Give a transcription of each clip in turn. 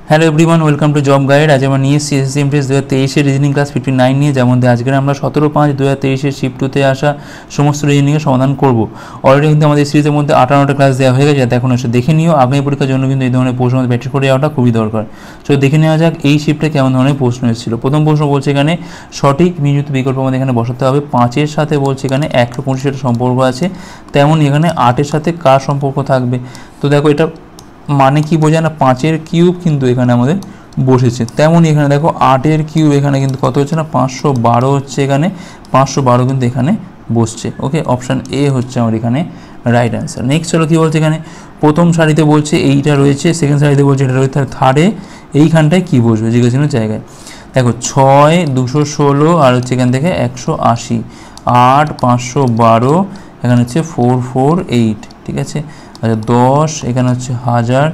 Hello everyone, welcome to job guide. আজ আমরা নিয়ে এসেছি এসএসসি এমটিএস 2023 রিজনিং ক্লাস 59 নিয়ে, যেমন আজকের আমরা 17/5/2023 শিফট 2-তে আসা সমস্ত রিজনিংয়ের সমাধান করব। অলরেডি কিন্তু আমাদের সিরিজের মধ্যে 58টা ক্লাস দেওয়া হয়ে গেছে, যাতে এখন এসে দেখে নিও। আগামী পরীক্ষার জন্য কিন্তু এই ধরনের প্রশ্ন প্র্যাকটিস করে যাওয়াটা খুবই দরকার। তো দেখে নেওয়া যাক এই শিফটে কেমন ধরনের প্রশ্ন এসেছিল। প্রথম প্রশ্ন বলছে এখানে সঠিক নিযুক্ত বিকল্প আমাদের এখানে বসাতে হবে। 5-এর সাথে বলছে এখানে 125-এর সম্পর্ক আছে, তেমন এখানে 8-এর সাথে কার সম্পর্ক থাকবে। তো দেখো এটা মানে কি বোঝায় না, 5-এর কিউব কিন্তু এখানে আমাদের বসেছে, তেমনই এখানে দেখো 8-এর কিউব এখানে কিন্তু কত হচ্ছে না 512 হচ্ছে, এখানে 512 কিন্তু এখানে বসছে। ওকে, অপশান এ হচ্ছে আমার এখানে রাইট অ্যান্সার। নেক্সট চলো কী বলছে এখানে, প্রথম সারিতে বলছে এইটা রয়েছে, সেকেন্ড সারিতে বলছে এটা রয়েছে, থার্ডে এইখানটায় কী বসবে জিজ্ঞাসা জায়গায়। দেখো 6 216 আর হচ্ছে এখান থেকে 180, 8 512, এখানে হচ্ছে 448, ঠিক আছে। আচ্ছা 10 এখানে হচ্ছে 1000,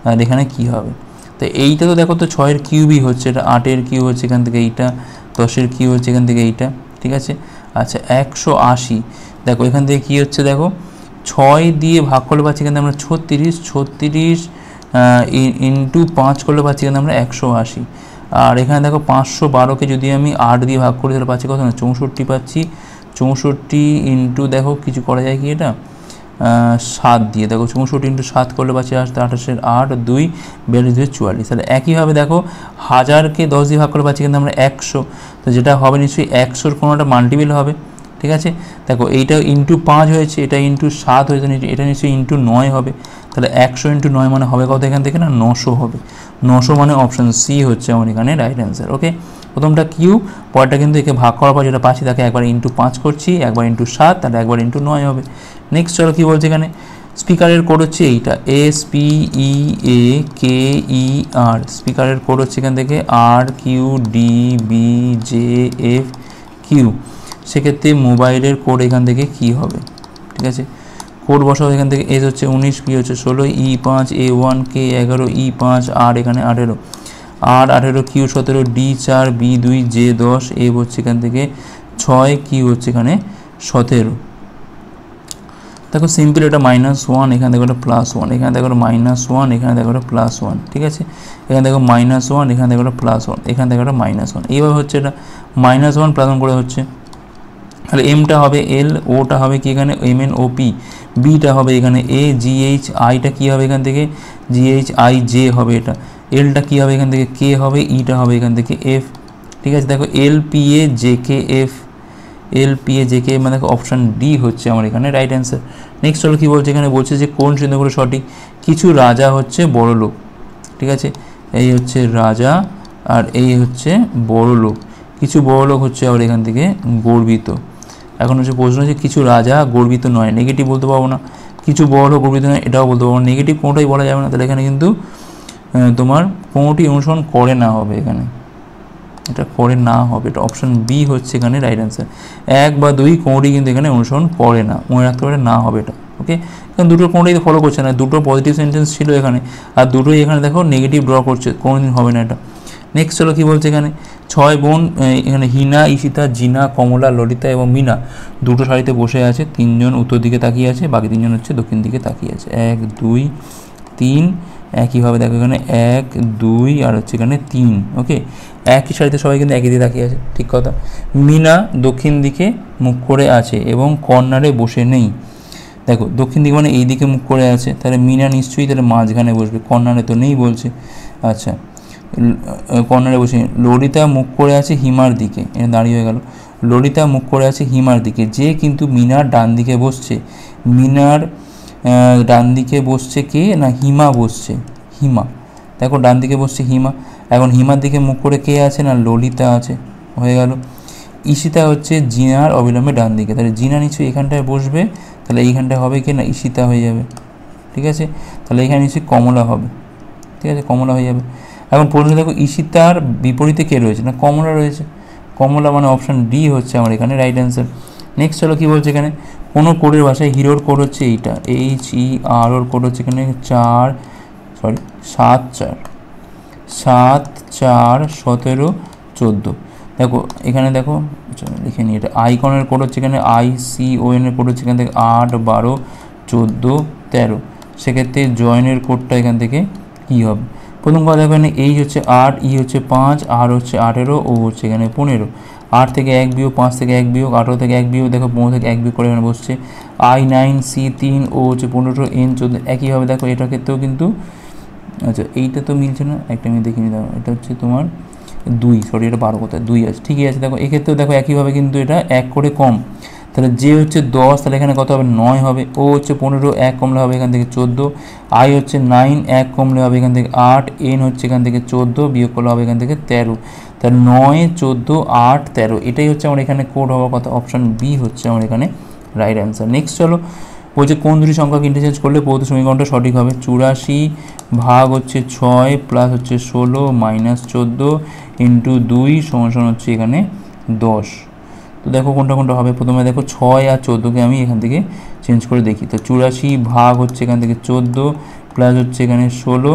আর এখানে কী হবে। তো এইটা তো দেখো তো 6-এর কিউবই হচ্ছে, এটা 8-এর কিউব হচ্ছে এখান থেকে এইটা, 10-এর কিউব হচ্ছে এখান থেকে এইটা, ঠিক আছে। আচ্ছা 180, দেখো এখান থেকে কী হচ্ছে, দেখো 6 দিয়ে ভাগ করলে পাচ্ছি এখান থেকে আমরা 36 ইন্টু 5 করলে পাচ্ছি এখানে আমরা 180। আর এখানে দেখো 512কে যদি আমি 8 দিয়ে ভাগ করি তাহলে পাচ্ছি কত না 64 পাচ্ছি। 64 ইন্টু দেখো কিছু করা যায় কি, এটা 7 দিয়ে দেখো 64 ইন্টু 7 করলে পাচ্ছি 28-এর 8, 2 42 44। তাহলে একইভাবে দেখো 1000কে 10 দিয়ে ভাগ করলে পাচ্ছি কিন্তু আমরা 100, তো যেটা হবে নিশ্চয়ই 100-র কোনো একটা মাল্টিপল হবে, ঠিক আছে। দেখো এইটা ইন্টু 5 হয়েছে, এটা ইন্টু 7 হয়েছে, এটা নিশ্চয়ই ইন্টু 9 হবে। তাহলে 100 ইন্টু 9 মানে হবে কত এখান থেকে না 900 হবে। 900 মানে অপশান সি হচ্ছে আমার এখানে রাইট অ্যান্সার। ওকে, প্রথমটা কিউ, পরটা কিন্তু একে ভাগ করার পর যেটা পাচ্ছি তাকে একবার ইন্টু 5 করছি, একবার ইন্টু 7, তাহলে একবার ইন্টু 9 হবে। নেক্সট চলো কী বলছে এখানে, স্পিকারের কোড হচ্ছে এইটা SPEAKER, স্পিকারের কোড হচ্ছে এখান থেকে RQDBJFQ। সেক্ষেত্রে মোবাইলের কোড এখান থেকে কী হবে, ঠিক আছে। কোড বসাও এখান থেকে, এস হচ্ছে 19, পি হচ্ছে 16, E5 A1, K11, E5 আর এখানে 18, R18, Q17, D4, B2, J10, F হচ্ছে এখান থেকে 6, কিউ হচ্ছে এখানে 17। দেখো সিম্পল, এটা -1, এখানে দেখো এটা +1, এখানে দেখো -1, এখানে দেখো এটা +1, ঠিক আছে। এখানে দেখো -1, এখানে দেখো এটা +1, এখানে দেখো এটা -1, এইভাবে হচ্ছে এটা -1 +1 করে হচ্ছে। তাহলে এমটা হবে এল, ওটা হবে কি এখানে MNOP, বিটা হবে এখানে AGH, আইটা কী হবে এখান থেকে GHIJ হবে, এটা এলটা কী হবে এখান থেকে কে হবে, ইটা হবে এখান থেকে এফ, ঠিক আছে। দেখো LPAJKF, LPAJK মানে দেখো অপশান ডি হচ্ছে আমার এখানে রাইট অ্যান্সার। নেক্সট হলো কী বলছে এখানে, বলছে যে কোন চিহ্নগুলো সঠিক। কিছু রাজা হচ্ছে বড় লোক, ঠিক আছে, এই হচ্ছে রাজা আর এই হচ্ছে বড় লোক। কিছু বড় লোক হচ্ছে আবার এখান থেকে গর্বিত। এখন হচ্ছে প্রশ্ন হচ্ছে কিছু রাজা গর্বিত নয়, নেগেটিভ বলতে পারবো না। কিছু বড় লোক গর্বিত নয়, এটাও বলতে পারবো না। নেগেটিভ কোনোটাই বলা যাবে না, তাহলে এখানে কিন্তু তোমার কোনোটি অনুসরণ করে না হবে, এখানে এটা করে না হবে, এটা অপশান বি হচ্ছে এখানে রাইট অ্যান্সার। 1 বা 2 কোনোটি কিন্তু এখানে অনুসরণ করে না, মনে রাখতে পারে না হবে এটা। ওকে, কারণ দুটো কোনোটাই ফলো করছে না, দুটো পজিটিভ সেন্টেন্স ছিল এখানে, আর দুটোই এখানে দেখো নেগেটিভ ড্র করছে, কোনোদিন হবে না এটা। নেক্সট চলো কী বলছে এখানে, 6 বোন এখানে হিনা, ঈশিতা, জিনা, কমলা, ললিতা এবং মিনা দুটো সারিতে বসে আছে। 3 জন উত্তর দিকে তাকিয়ে আছে, বাকি 3 জন হচ্ছে দক্ষিণ দিকে তাকিয়ে আছে। 1 2 3, একইভাবে দেখো এখানে 1 2 আর হচ্ছে এখানে 3। ওকে, একই সারিতে সবাই কিন্তু একই দিকে তাকিয়ে আছে, ঠিক কথা। মিনা দক্ষিণ দিকে মুখ করে আছে এবং কর্নারে বসে নেই। দেখো দক্ষিণ দিকে মানে এই দিকে মুখ করে আছে, তাহলে মিনা নিশ্চয়ই তাহলে মাঝখানে বসবে, কর্নারে তো নেই বলছে। আচ্ছা কর্নারে বসে। ললিতা মুখ করে আছে হিমার দিকে, এটা দাঁড়িয়ে হয়ে গেল। ললিতা মুখ করে আছে হিমার দিকে, যে কিন্তু মিনার ডান দিকে বসছে। মিনার ডান দিকে বসছে কে না হিমা বসছে, হিমা দেখো ডান দিকে বসছে হিমা। এখন হিমার দিকে মুখ করে কে আছে না ললিতা আছে, হয়ে গেল। ঈশিতা হচ্ছে জিনার অবিলম্বে ডান দিকে, তাহলে জিনা নিশ্চয়ই এখানটায় বসবে, তাহলে এইখানটায় হবে কি না ঈশিতা হয়ে যাবে, ঠিক আছে। তাহলে এখানে নিশ্চয়ই কমলা হবে, ঠিক আছে, কমলা হয়ে যাবে। এখন প্রশ্ন দেখো ঈশিতার বিপরীতে কে রয়েছে না কমলা রয়েছে, কমলা মানে অপশান ডি হচ্ছে আমার এখানে রাইট অ্যান্সার। নেক্সট চলো কী বলছে এখানে, কোনো কোডের ভাষায় হিরোর কোড হচ্ছে এইটা HER, ওর কোড হচ্ছে এখানে 7 4 17 14। দেখো এখানে দেখো লিখে নিই, এটা আইকনের কোড হচ্ছে এখানে ICON এর কোড হচ্ছে এখান থেকে 8 12 14 13। সেক্ষেত্রে জয়েনের কোডটা এখান থেকে কী হবে, প্রথম কথা দেখো এখানে এইচ হচ্ছে 8, ই হচ্ছে 5, আর হচ্ছে 18, ও হচ্ছে এখানে 15। 8 থেকে 1 বিয়োগ, 5 থেকে 1 বিয়োগ, 18 থেকে 1 বিয়োগ, দেখো 15 থেকে 1 বিয়োগ করে এখানে বসছে I9, C3, ও হচ্ছে 15, N14। একইভাবে দেখো এটার ক্ষেত্রেও কিন্তু, আচ্ছা এইটা তো মিলছে না, একটা আমি দেখিনি, দেখো এটা হচ্ছে তোমার 2, সরি এটা 12 কোথায় 2 আছে, ঠিকই আছে। দেখো এক্ষেত্রেও দেখো একইভাবে কিন্তু এটা 1 করে কম, তাহলে যে হচ্ছে 10, তাহলে এখানে কত হবে 9 হবে, ও হচ্ছে 15, 1 কমলে হবে এখান থেকে 14, আই হচ্ছে 9, 1 কমলে হবে এখান থেকে 8, এন হচ্ছে এখান থেকে 14, বিয়োগ করলে হবে এখান থেকে 13, তাহলে 9, 14, 8, 13, এটাই হচ্ছে আমার এখানে কোড হওয়ার কথা। অপশান বি হচ্ছে আমার এখানে রাইট অ্যান্সার। নেক্সট চলো, বলছে কোন দুটি সংখ্যাকে ইন্টারচেঞ্জ করলে প্রদত্ত সমীকরণটা সঠিক হবে। 84 ভাগ হচ্ছে 6 প্লাস হচ্ছে 16 মাইনাস 14 ইন্টু 2 সমান হচ্ছে এখানে 10। তো দেখো কোনটা কোনটা হবে। প্রথমে দেখো 6 আর 14কে আমি এখান থেকে চেঞ্জ করে দেখি। তো 84 ভাগ হচ্ছে এখান থেকে 14 প্লাস হচ্ছে এখানে 16,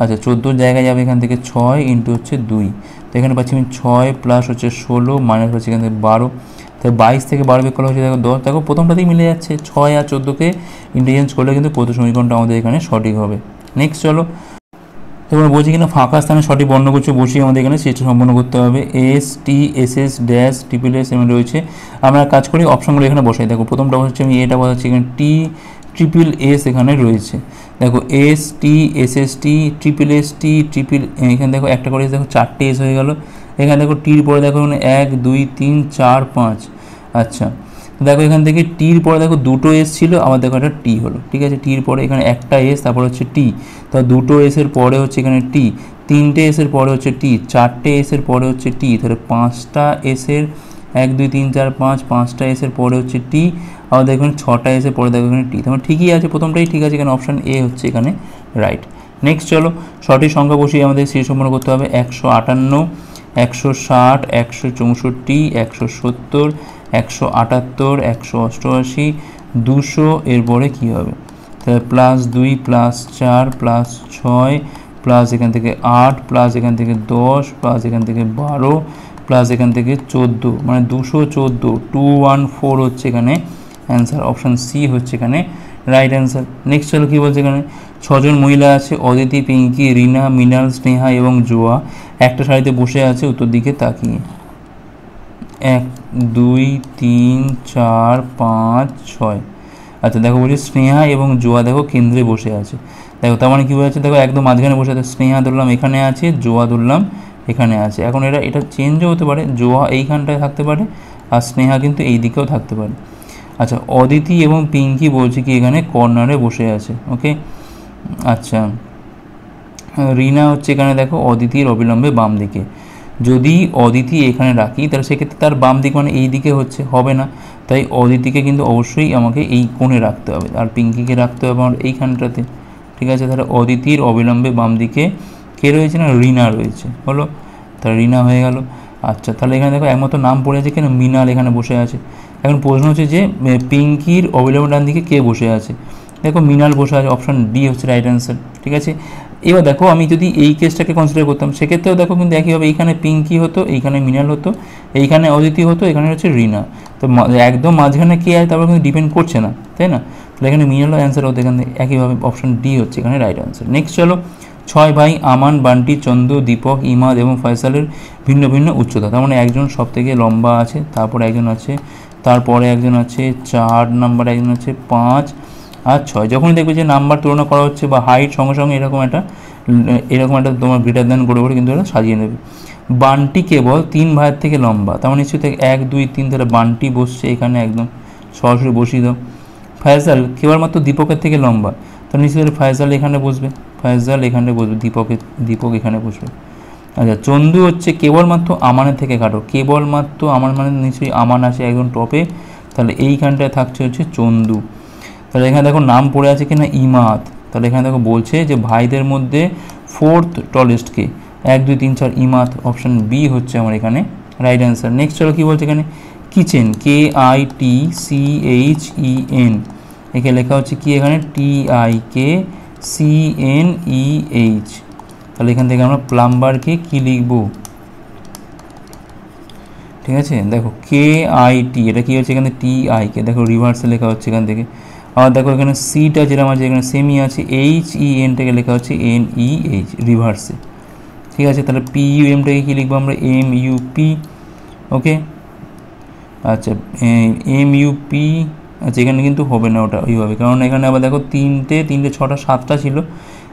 আচ্ছা 14 জায়গায় যাবে এখান থেকে 6 ইন্টু হচ্ছে 2, তো এখানে পাচ্ছি আমি 6 প্লাস হচ্ছে 16 মাইনাস হচ্ছে এখান থেকে 12, তো 22 থেকে 12 বিয়োগ করা হচ্ছে দেখো 10। দেখো প্রথমটাতেই মিলে যাচ্ছে, 6 আর 14কে ইন্টারচেঞ্জ করলে কিন্তু প্রথম সমীকরণটা আমাদের এখানে সঠিক হবে। নেক্সট চলো, এবার বলছি কিনা ফাঁকা স্থানে সঠিক বর্ণগুচ্ছ বসিয়ে আমাদের এখানে সেটা সম্পন্ন করতে হবে। S T S S dash triple S এমন রয়েছে, আমরা কাজ করি অপশনগুলো এখানে বসাই। দেখো প্রথমটা হচ্ছে আমি এটা বসাচ্ছি, এখানে টি ট্রিপল এস এখানে রয়েছে, দেখো S T S S T triple S T triple, এখানে দেখো একটা করে দেখো 4টে এস হয়ে গেল। এখানে দেখো টির পরে দেখো এখানে 1 2 3 4 5, আচ্ছা দেখো এখান থেকে টির পরে দেখো দুটো এস ছিল, আবার দেখো একটা টি হলো, ঠিক আছে। টির পরে এখানে একটা এস, তারপর হচ্ছে টি, তা দুটো এসের পরে হচ্ছে এখানে টি, 3টে এসের পরে হচ্ছে টি, 4টে এসের পরে হচ্ছে টি, তাহলে 5টা এসের 1 2 3 4 5, 5টা এসের পরে হচ্ছে টি, আবার দেখুন 6টা এসের পরে দেখো এখানে টি, তাহলে ঠিকই আছে, প্রথমটাই ঠিক আছে, এখানে অপশান এ হচ্ছে এখানে রাইট। নেক্সট চলো, সঠিক সংখ্যা বসিয়ে আমাদের সি সম্পন্ন করতে হবে। 158, 160, 164, 170, 178, 188, 200, এরপরে কী হবে, তাহলে +2 +4 +6 প্লাস এখান থেকে 8 প্লাস এখান থেকে 10 প্লাস এখান থেকে 12 প্লাস এখান থেকে 14, মানে 214, 214 হচ্ছে এখানে অ্যান্সার। অপশান সি হচ্ছে এখানে রাইট অ্যান্সার। নেক্সট চলো কী বলছে, এখানে 6জন মহিলা আছে, অদিতি, পিঙ্কি, রিনা, মৃণাল, স্নেহা এবং জোয়া একটা সারিতে বসে আছে উত্তর দিকে তাকিয়ে। 1 2 3 4 5 6, আচ্ছা দেখো বলছি স্নেহা এবং জোয়া দেখো কেন্দ্রে বসে আছে। দেখো তার মানে কী বোঝাচ্ছে, দেখো একদম মাঝখানে বসে আছে, স্নেহা ধরলাম এখানে আছে, জোয়া ধরলাম এখানে আছে। এখন এটা চেঞ্জও হতে পারে, জোয়া এইখানটায় থাকতে পারে আর স্নেহা কিন্তু এই দিকেও থাকতে পারে। আচ্ছা অদিতি এবং পিঙ্কি বলছে কি এখানে কর্নারে বসে আছে, ওকে। আচ্ছা রিনা হচ্ছে এখানে দেখো অদিতির অবিলম্বে বাম দিকে, যদি অদিতি এখানে রাখি তাহলে সেক্ষেত্রে তার বাম দিক মানে এই দিকে হচ্ছে, হবে না, তাই অদিতিকে কিন্তু অবশ্যই আমাকে এই কোণে রাখতে হবে, আর পিঙ্কিকে রাখতে হবে আমার এইখানটাতে, ঠিক আছে। তাহলে অদিতির অবিলম্বে বাম দিকে কে রয়েছে না, রিনা রয়েছে, হলো, তাহলে রিনা হয়ে গেল। আচ্ছা তাহলে এখানে দেখো একমাত্র নাম পড়ে আছে কেন, মৃণাল এখানে বসে আছে। এখন প্রশ্ন হচ্ছে যে পিঙ্কির অবিলম্বে ডান দিকে কে বসে আছে, দেখো মৃণাল বসে আছে, অপশান ডি হচ্ছে রাইট অ্যান্সার, ঠিক আছে। এবার দেখো আমি যদি এই কেসটাকে কনসিডার করতাম সেক্ষেত্রেও দেখো কিন্তু একইভাবে এইখানে পিঙ্কি হতো, এইখানে মৃণাল হতো, এইখানে অদিতি হতো, এখানে হচ্ছে রিনা, তো একদম মাঝখানে কে আছে তারপর কিন্তু ডিপেন্ড করছে না, তাই না, তাহলে এখানে মৃণাল অ্যান্সার হতো এখানে, একইভাবে অপশান ডি হচ্ছে এখানে রাইট অ্যান্সার। নেক্সট চলো, 6 ভাই আমান, বান্টি, চন্দু, দীপক, ইমাদ এবং ফয়সালের ভিন্ন ভিন্ন উচ্চতা, তার মানে একজন সব থেকে লম্বা আছে, তারপরে একজন আছে, তারপরে একজন আছে 4 নাম্বার, একজন আছে 5 আর 6। যখনই দেখবে যে নাম্বার তুলনা করা হচ্ছে বা হাইট সঙ্গে সঙ্গে এরকম একটা তোমার গ্রেটার দ্যান করে কিন্তু এটা সাজিয়ে নেবে। বান্টি কেবল 3 ভাইয়ের থেকে লম্বা, তার মানে নিশ্চয়ই 1 2 3, তাহলে বান্টি বসছে এখানে, একদম সরাসরি বসিয়ে দাও। ফয়সাল কেবলমাত্র দীপকের থেকে লম্বা, তাহলে নিশ্চয়ই ফয়সাল এখানে বসবে, ফয়সাল এখানে বসবে, দীপক এখানে বসবে। আচ্ছা চন্দু হচ্ছে কেবলমাত্র আমানের থেকে খাটো, কেবলমাত্র আমান মানে নিশ্চয়ই আমান আছে একদম টপে, তাহলে এইখানটায় থাকছে হচ্ছে চন্দু। তাহলে এখানে দেখো নাম পড়ে আছে কিনা ইমাদ, তাহলে এখানে দেখো বলছে যে ভাইদের মধ্যে 4th টলেস্ট কে, 1 2 3 4 ইমাদ, অপশান বি হচ্ছে আমার এখানে রাইট অ্যান্সার। নেক্সট চলো কী বলছে এখানে, কিচেন KITCHEN, একে লেখা হচ্ছে কি এখানে TIKCNEH, তাহলে এখান থেকে আমরা প্লাম্বারকে কি লিখবো, ঠিক আছে। দেখো KIT, এটা কি হচ্ছে এখানে TIK, দেখো রিভার্সে লেখা হচ্ছে এখান থেকে, আর দেখো এখানে সিটা যেরকম আছে এখানে সেমই আছে, এইচ ই এনটাকে লেখা হচ্ছে এন ই এইচ রিভার্সে, ঠিক আছে। তাহলে পি ইউ এমটাকে কী লিখবো আমরা, এম ইউ পি, ওকে। আচ্ছা এম ইউ পি, আচ্ছা এখানে কিন্তু হবে না ওটা ওইভাবে, কারণ এখানে আবার দেখো তিনটে 6টা 7টা ছিল,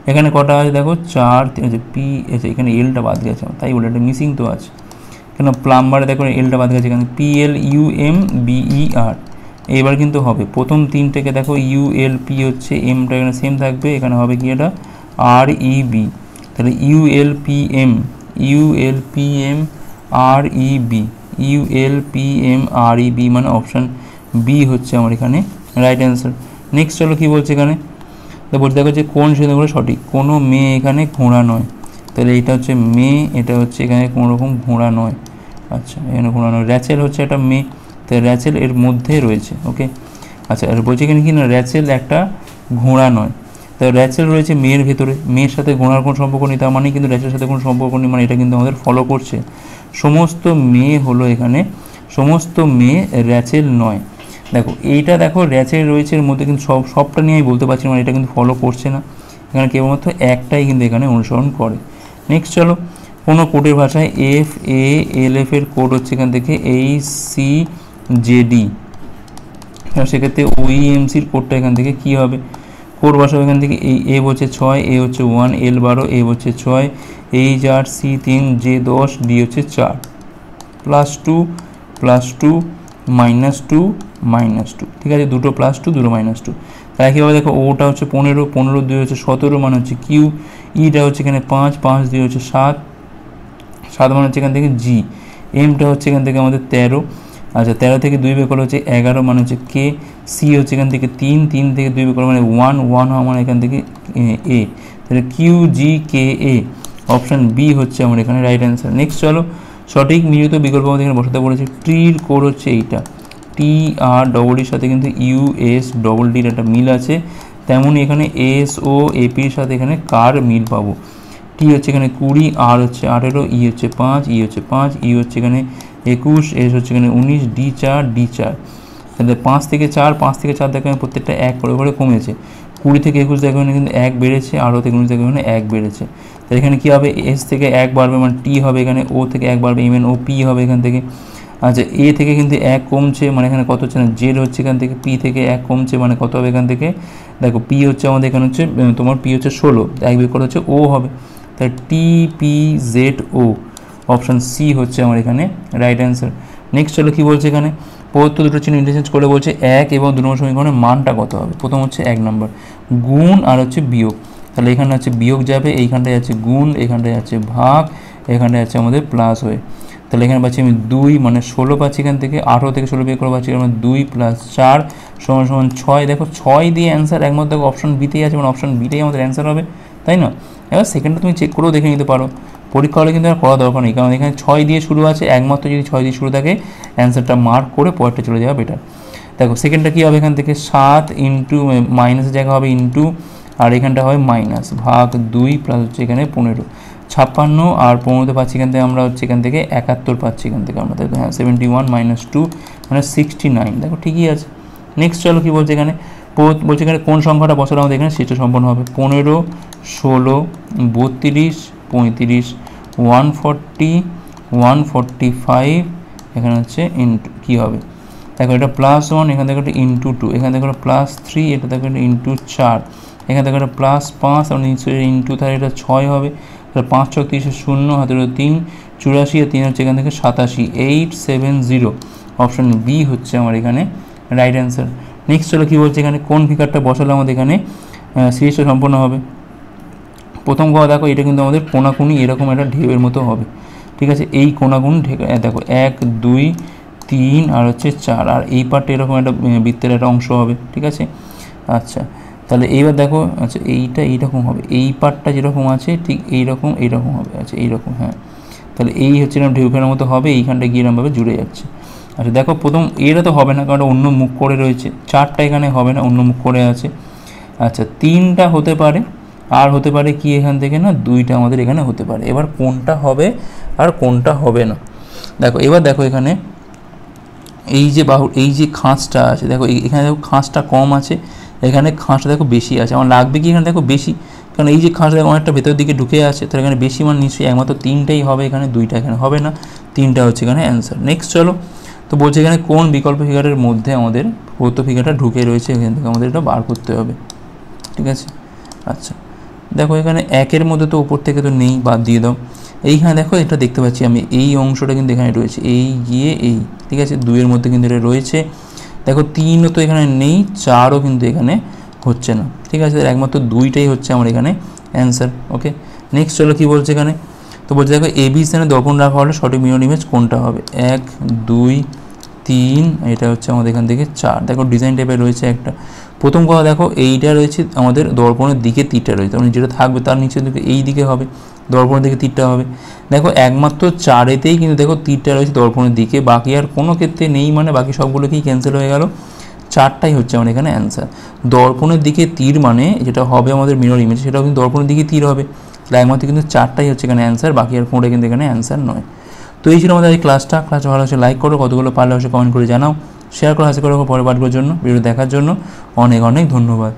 এখানে কটা আছে দেখো 4, আচ্ছা পি, আচ্ছা এখানে এলটা বাদ গেছে তাই বলে এটা মিসিং তো আছে, কেন প্লাম্বারে দেখো এলটা বাদ গেছে, এখানে P L U M B E R, এইবার কিন্তু হবে প্রথম তিনটেকে দেখো ইউ এল পি হচ্ছে, এমটা এখানে সেম থাকবে, এখানে হবে কি এটা আর ই বি, তাহলে U L P M, U L P M R E B, U L P M R E B, মানে অপশান বি হচ্ছে আমার এখানে রাইট অ্যান্সার। নেক্সট চলো কী বলছে এখানে, তো বলতে দেখো যে কোন সিদ্ধান্তগুলো সঠিক, কোনো মেয়ে এখানে ঘোড়া নয়, তাহলে এইটা হচ্ছে মেয়ে, এটা হচ্ছে এখানে কোনো রকম ঘোড়া নয়, আচ্ছা এখানে ঘোড়া নয়। র্যাচেল হচ্ছে একটা মেয়ে, তাই র্যাচেল এর মধ্যে রয়েছে, ওকে। আচ্ছা আর বলছে এখানে কি না র্যাচেল একটা ঘোড়া নয়, তাই র্যাচেল রয়েছে মেয়ের ভেতরে, মেয়ের সাথে ঘোড়ার কোনো সম্পর্ক নেই, তার মানে কিন্তু র্যাচেলের সাথে কোনো সম্পর্ক নেই, মানে এটা কিন্তু আমাদের ফলো করছে, সমস্ত মেয়ে হলো এখানে, সমস্ত মেয়ে র্যাচেল নয়। দেখো এইটা দেখো র্যাচেল রয়েছে এর মধ্যে, কিন্তু সবটা নিয়ে আমি বলতে পারছি না, মানে এটা কিন্তু ফলো করছে না, এখানে কেবলমাত্র একটাই কিন্তু এখানে অনুসরণ করে। নেক্সট চলো, কোনো কোডের ভাষায় এফ এ এল এফ এর কোড হচ্ছে এখান থেকে এইচ সি জে ডি, সেক্ষেত্রে ওইএমসির কোডটা এখান থেকে কী হবে, কোড বসাবো এখান থেকে, এই এ হচ্ছে 6, এ হচ্ছে 1, এল 12, এ হচ্ছে 6, এইচ 8, সি 3, জে 10, ডি হচ্ছে 4, +2 +2 -2 -2, ঠিক আছে, দুটো +2 দুটো -2। তাই কীভাবে দেখো ওটা হচ্ছে 15, 15 2 হচ্ছে 17, মানে হচ্ছে কিউ, ইটা হচ্ছে এখানে 5, 5 2 হচ্ছে 7, 7 মানে হচ্ছে এখান থেকে জি, এমটা হচ্ছে এখান থেকে আমাদের 13, আচ্ছা 13 থেকে 2 বের করলে হচ্ছে 11, মানে হচ্ছে কে, সি হচ্ছে এখান থেকে 3, 3 থেকে 2 বের করলে মানে 1, 1 হওয়া মানে এখান থেকে এ, তাহলে কিউ জি কে এ, অপশান বি হচ্ছে আমার এখানে রাইট অ্যান্সার। নেক্সট চলো, সঠিক মিলিত বিকল্প আমাদের এখানে বসাতে বলেছে, ট্রির কোড হচ্ছে এইটা, টি আর ডবল ডির সাথে কিন্তু ইউ এস ডবল ডির একটা মিল আছে, তেমনই এখানে এস ও এপির সাথে এখানে কার মিল পাবো, টি হচ্ছে এখানে 20, আর হচ্ছে 18, ই হচ্ছে 5, ই হচ্ছে 5, ই হচ্ছে এখানে 21, এস হচ্ছে এখানে 19, ডি 4, ডি 4, তাহলে 5 থেকে 4 দেখো প্রত্যেকটা 1 করে করে কমেছে, 20 থেকে 21 দেখো এখানে কিন্তু 1 বেড়েছে, 18 থেকে 19 দেখো এখানে 1 বেড়েছে, তাহলে এখানে কী হবে এস থেকে 1 বাড়বে মানে টি হবে, এখানে ও থেকে 1 বাড়বে এম এন ও পি হবে এখান থেকে, আচ্ছা এ থেকে কিন্তু 1 কমছে, মানে এখানে কত হচ্ছে না জেড হচ্ছে এখান থেকে, পি থেকে 1 কমছে মানে কত হবে এখান থেকে, দেখো পি হচ্ছে আমাদের এখানে হচ্ছে তোমার পি হচ্ছে 16, 1 বের করে হচ্ছে ও হবে, তাই টি পি জেড ও, অপশান সি হচ্ছে আমার এখানে রাইট অ্যান্সার। নেক্সট চলো কী বলছে এখানে, প্রদত্ত দুটো চিহ্ন ইন্টারচেঞ্জ করে বলছে 1 এবং 2 নম্বর সমীকরণের মানটা কত হবে, প্রথম হচ্ছে 1 নম্বর গুণ আর হচ্ছে বিয়োগ, তাহলে এখানে হচ্ছে বিয়োগ যাবে, এইখানটায় আছে গুণ, এখানটায় আছে ভাগ, এখানটায় আছে আমাদের প্লাস হয়ে, তাহলে এখানে পাচ্ছি আমি 2 মানে 16 পাচ্ছি এখান থেকে, 18 থেকে 16 বের করে পাচ্ছি আমরা 2 + 4 = 6, দেখো 6 দিয়ে অ্যান্সার একমাত্র দেখো অপশান বিতেই আছে, মানে অপশান বিটাই আমাদের অ্যান্সার হবে, তাই না। এবার সেকেন্ডটা তুমি চেক করেও দেখে নিতে পারো, পরীক্ষা হলে কিন্তু আর করা দরকার নেই, কারণ এখানে 6 দিয়ে শুরু আছে, একমাত্র যদি 6 দিয়ে শুরু থাকে অ্যান্সারটা মার্ক করে পরেরটা চলে যাওয়া বেটার। দেখো সেকেন্ডটা কী হবে এখান থেকে 7 ইন্টু মাইনাসের জায়গা হবে ইন্টু, আর এখানটা হয় মাইনাস ভাগ 2 প্লাস হচ্ছে এখানে 15, 56 আর 15 পাচ্ছি এখান থেকে আমরা হচ্ছে এখান থেকে 71 পাচ্ছি এখান থেকে আমরা, তাই তো হ্যাঁ 71 - 2 মানে 69, দেখো ঠিকই আছে। নেক্সট চলো কী বলছে এখানে, বলছে এখানে কোন সংখ্যাটা বছর আমাদের এখানে সেটা সম্পন্ন হবে, 15, 16, 32, 35, 140, 145, এখানে হচ্ছে ইন্টু কী হবে, দেখো এটা +1, এখান থেকে একটা ইন্টু 2, এখান থেকে একটা +3, এটা দেখো একটা ইন্টু 4, এখান থেকে একটা +5 আর নিশ্চয়ই ইন্টু, তাহলে এটা 6 হবে, তাহলে 5 × 6 = 0, হাতে 3, 84 আর 3 হচ্ছে এখান থেকে 87, 870, অপশান বি হচ্ছে আমার এখানে রাইট অ্যান্সার। নেক্সট চলো কী বলছে এখানে, কোন ফিগারটা বসালে আমাদের এখানে সিরিজটা সম্পূর্ণ হবে, প্রথম কথা দেখো এটা কিন্তু আমাদের কোনাকুনি এরকম একটা ঢেউয়ের মতো হবে, ঠিক আছে, এই কোনাকুনি দেখো 1 2 3 আর হচ্ছে 4, আর এই পার্টটা এরকম একটা বৃত্তের একটা অংশ হবে, ঠিক আছে। আচ্ছা তাহলে এইবার দেখো, আচ্ছা এইটা এইরকম হবে, এই পার্টটা যেরকম আছে ঠিক এইরকম হবে, আচ্ছা এইরকম, হ্যাঁ তাহলে এই হচ্ছে এরকম ঢেউখানের মতো হবে, এইখানটা গিয়ে এরকমভাবে জুড়ে যাচ্ছে। আচ্ছা দেখো প্রথম এটা তো হবে না, কারণ অন্য মুখ করে রয়েছে, 4টা এখানে হবে না, অন্য মুখ করে আছে, আচ্ছা 3টা হতে পারে, আর হতে পারে কি এখান থেকে না 2টা আমাদের এখানে হতে পারে, এবার কোনটা হবে আর কোনটা হবে না, দেখো এবার দেখো এখানে এই যে বাহু এই যে খাঁজটা আছে, দেখো এখানে দেখো খাঁজটা কম আছে, এখানে খাঁজটা দেখো বেশি আছে, আমার লাগবে কি এখানে দেখো বেশি, কারণ এই যে খাঁজটা দেখো অনেকটা ভেতর দিকে ঢুকে আছে, তাহলে এখানে বেশি মান নিশ্চয়ই একমাত্র 3টাই হবে, এখানে 2টা এখানে হবে না, 3টা হচ্ছে এখানে অ্যান্সার। নেক্সট চলো, তো বলছে এখানে কোন বিকল্প ফিগারের মধ্যে আমাদের প্রদত্ত ফিগারটা ঢুকে রয়েছে, এখান থেকে আমাদের এটা বার করতে হবে। ঠিক আছে, আচ্ছা দেখো এখানে 1-এর মধ্যে তো উপর থেকে তো নেই, বাদ দিয়ে দাও। এইখানে দেখো এটা দেখতে পাচ্ছি আমি, এই অংশটা কিন্তু এখানে রয়েছে, এই গিয়ে এই, ঠিক আছে 2-এর মধ্যে কিন্তু এটা রয়েছে। দেখো 3ও তো এখানে নেই, 4ও কিন্তু এখানে হচ্ছে না। ঠিক আছে, একমাত্র 2টাই হচ্ছে আমার এখানে অ্যান্সার। ওকে, নেক্সট চলো কী বলছে এখানে, তো বলছে দেখো এ বি স্থানে দর্পণ রাখা হলে সঠিক মিরর ইমেজ কোনটা হবে, 1 2 3, এটা হচ্ছে আমাদের এখান থেকে 4। দেখো ডিজাইন টাইপের রয়েছে একটা। প্রথম কথা দেখো এইটা রয়েছে আমাদের দর্পণের দিকে তীরটা রয়েছে, মানে যেটা থাকবে তার নিচের দিকে এই দিকে হবে, দর্পণের দিকে তীরটা হবে। দেখো একমাত্র 4এতেই কিন্তু দেখো তীরটা রয়েছে দর্পণের দিকে, বাকি আর কোনো ক্ষেত্রে নেই, মানে বাকি সবগুলো কি ক্যান্সেল হয়ে গেল, 4টাই হচ্ছে আমার এখানে অ্যান্সার। দর্পণের দিকে তীর মানে যেটা হবে আমাদের মিরর ইমেজ, সেটাও কিন্তু দর্পণের দিকে তীর হবে, তাহলে একমাত্র কিন্তু 4টাই হচ্ছে এখানে অ্যান্সার, বাকি আর কোনোটা কিন্তু এখানে অ্যান্সার নয়। তো এই ছিল আমাদের এই ক্লাসটা ভালো হচ্ছে লাইক করো, কতগুলো পারলে অবশ্যই কমেন্ট করে জানাও, শেয়ার করো, হাসি করো পরের পাঠগুলোর জন্য। ভিডিও দেখার জন্য অনেক অনেক ধন্যবাদ।